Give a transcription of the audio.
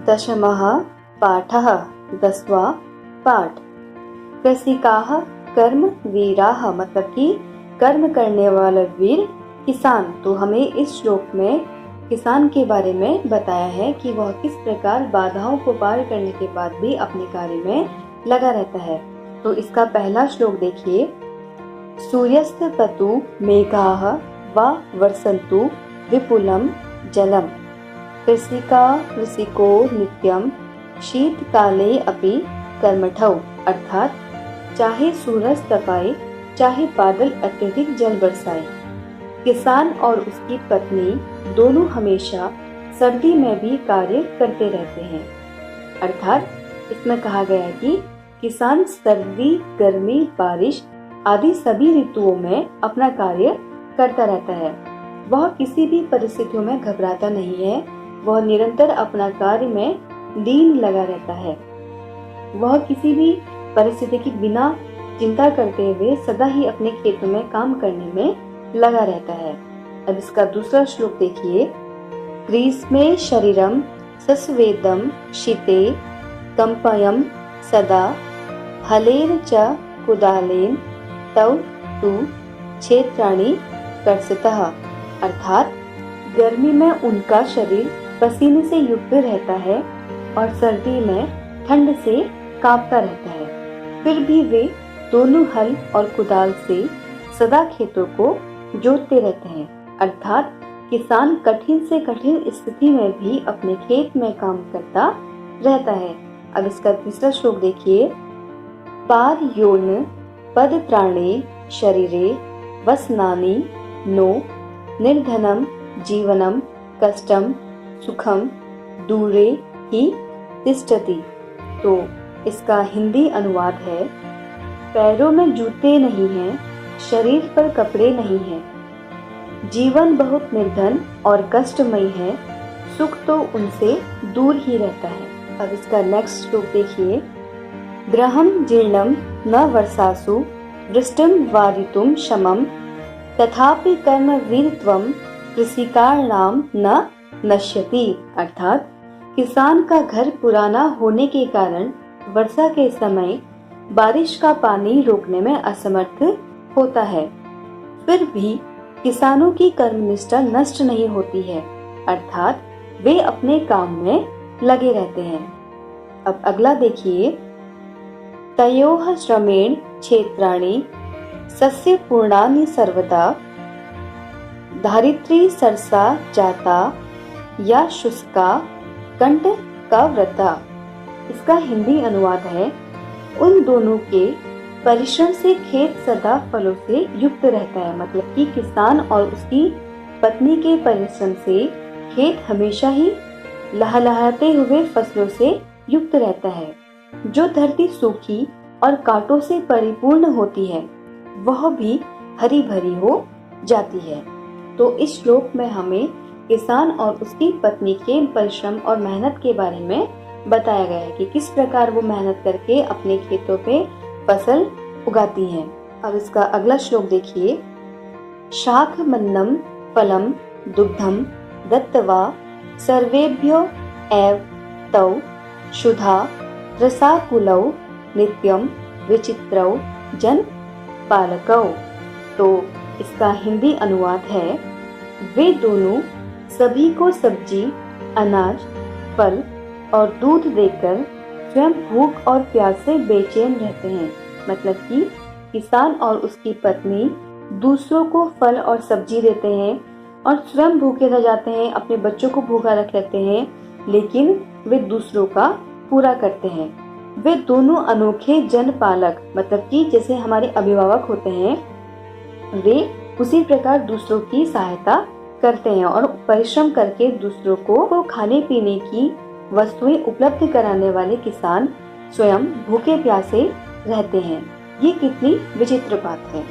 दशमः पाठः 10वां पाठ। कृषिकाः कर्म वीराः मतलब कि कर्म करने वाला वीर किसान। तो हमें इस श्लोक में किसान के बारे में बताया है कि वह किस प्रकार बाधाओं को पार करने के बाद भी अपने कार्य में लगा रहता है। तो इसका पहला श्लोक देखिए। सूर्यस्त पतु मेघाः वा वर्षन्तु विपुलं जलम। कृषिका कृषिको नित्यम शीतकाले अपि कर्मठौ। अर्थात चाहे सूरज तपाए चाहे बादल अत्यधिक जल बरसाए, किसान और उसकी पत्नी दोनों हमेशा सर्दी में भी कार्य करते रहते हैं। अर्थात इसमें कहा गया है कि किसान सर्दी, गर्मी, बारिश आदि सभी ऋतुओं में अपना कार्य करता रहता है। वह किसी भी परिस्थितियों में घबराता नहीं है। वह निरंतर अपना कार्य में लीन लगा रहता है। वह किसी भी परिस्थिति की बिना चिंता करते हुए सदा ही अपने खेतों में काम करने में लगा रहता है। अब इसका दूसरा श्लोक देखिए। ग्रीष्मे शरीरम सस्वेदम शीते कंपयम सदा हलेन च कुदालेन तव तु क्षेत्राणि कर्षतः। अर्थात गर्मी में उनका शरीर पसीने से युक्त रहता है और सर्दी में ठंड से कांपता रहता है। फिर भी वे दोनों हल और कुदाल से सदा खेतों को जोतते रहते हैं। अर्थात किसान कठिन से कठिन स्थिति में भी अपने खेत में काम करता रहता है। अब इसका तीसरा श्लोक देखिए। पार योन पद त्राणे शरीरे वसनानि नो निर्धनम जीवनम कष्टम सुखम दूरे ही तिष्ठति। तो इसका हिंदी अनुवाद है। पैरों में जूते नहीं हैं, शरीर पर कपड़े नहीं हैं, जीवन बहुत निर्धन और कष्टमयी है, सुख तो उनसे दूर ही रहता है। अब इसका नेक्स्ट श्लोक देखिए। ग्रहम जीर्णम न वर्षासु वृष्टिम वारितुम शमम तथापि कर्म वीरत्वम कृषिकाणाम न नश्यति। अर्थात किसान का घर पुराना होने के कारण वर्षा के समय बारिश का पानी रोकने में असमर्थ होता है, फिर भी किसानों की कर्मनिष्ठा नष्ट नहीं होती है। अर्थात वे अपने काम में लगे रहते हैं। अब अगला देखिए। तयोः श्रमेण क्षेत्राणि सस्य पूर्णानि सर्वदा धारित्री सरसा जाता या शुष्का कंठ का व्रता। इसका हिंदी अनुवाद है। उन दोनों के परिश्रम से खेत सदा फलों से युक्त रहता है। मतलब कि किसान और उसकी पत्नी के परिश्रम से खेत हमेशा ही लहलहाते हुए फसलों से युक्त रहता है। जो धरती सूखी और कांटों से परिपूर्ण होती है वह भी हरी भरी हो जाती है। तो इस श्लोक में हमें किसान और उसकी पत्नी के परिश्रम और मेहनत के बारे में बताया गया है कि किस प्रकार वो मेहनत करके अपने खेतों पे फसल उगाती हैं। अब इसका अगला श्लोक देखिए। शाख मन्नम फलम दुग्धम दत्तवा सर्वेभ्यो एव तौ शुधा रसाकुलौ नित्यम विचित्रौ जन पालकौ। तो इसका हिंदी अनुवाद है। वे दोनों सभी को सब्जी, अनाज, फल और दूध देकर स्वयं भूख और प्यास से बेचैन रहते हैं। मतलब कि किसान और उसकी पत्नी दूसरों को फल और सब्जी देते हैं और स्वयं भूखे रह जाते हैं, अपने बच्चों को भूखा रख लेते हैं, लेकिन वे दूसरों का पूरा करते हैं। वे दोनों अनोखे जन पालक मतलब कि जैसे हमारे अभिभावक होते हैं, वे उसी प्रकार दूसरों की सहायता करते हैं और परिश्रम करके दूसरों को खाने पीने की वस्तुएं उपलब्ध कराने वाले किसान स्वयं भूखे प्यासे रहते हैं। ये कितनी विचित्र बात है।